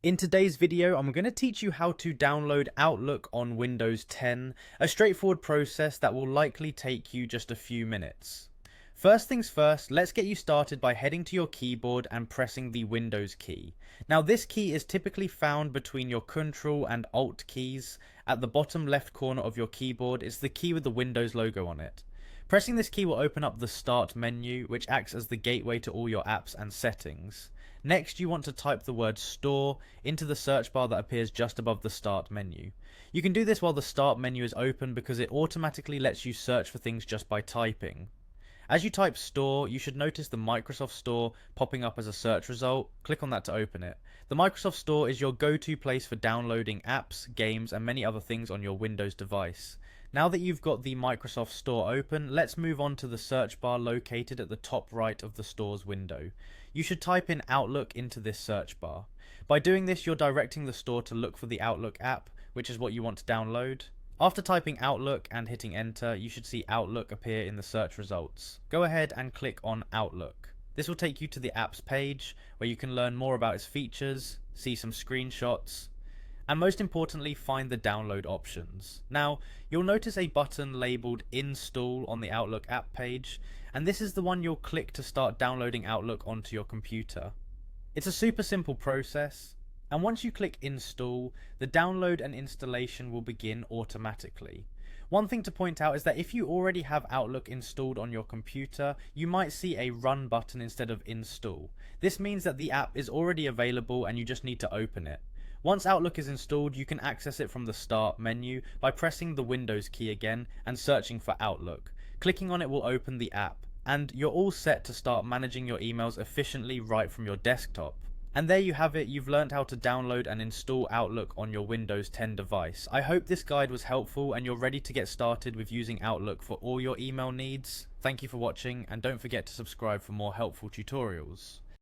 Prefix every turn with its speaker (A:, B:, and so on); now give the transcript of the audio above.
A: In today's video, I'm going to teach you how to download Outlook on Windows 10, a straightforward process that will likely take you just a few minutes. First things first, let's get you started by heading to your keyboard and pressing the Windows key. Now this key is typically found between your Ctrl and Alt keys. At the bottom left corner of your keyboard is the key with the Windows logo on it. Pressing this key will open up the Start menu, which acts as the gateway to all your apps and settings. Next, you want to type the word Store into the search bar that appears just above the Start menu. You can do this while the Start menu is open because it automatically lets you search for things just by typing. As you type Store, you should notice the Microsoft Store popping up as a search result. Click on that to open it. The Microsoft Store is your go-to place for downloading apps, games, and many other things on your Windows device. Now that you've got the Microsoft Store open, let's move on to the search bar located at the top right of the Store's window. You should type in Outlook into this search bar. By doing this, you're directing the store to look for the Outlook app, which is what you want to download. After typing Outlook and hitting enter, you should see Outlook appear in the search results. Go ahead and click on Outlook. This will take you to the apps page, where you can learn more about its features, see some screenshots, and most importantly, find the download options. Now, you'll notice a button labeled Install on the Outlook app page, and this is the one you'll click to start downloading Outlook onto your computer. It's a super simple process, and once you click Install, the download and installation will begin automatically. One thing to point out is that if you already have Outlook installed on your computer, you might see a Run button instead of Install. This means that the app is already available and you just need to open it. Once Outlook is installed, you can access it from the Start menu by pressing the Windows key again and searching for Outlook. Clicking on it will open the app, and you're all set to start managing your emails efficiently right from your desktop. And there you have it, you've learned how to download and install Outlook on your Windows 10 device. I hope this guide was helpful and you're ready to get started with using Outlook for all your email needs. Thank you for watching, and don't forget to subscribe for more helpful tutorials.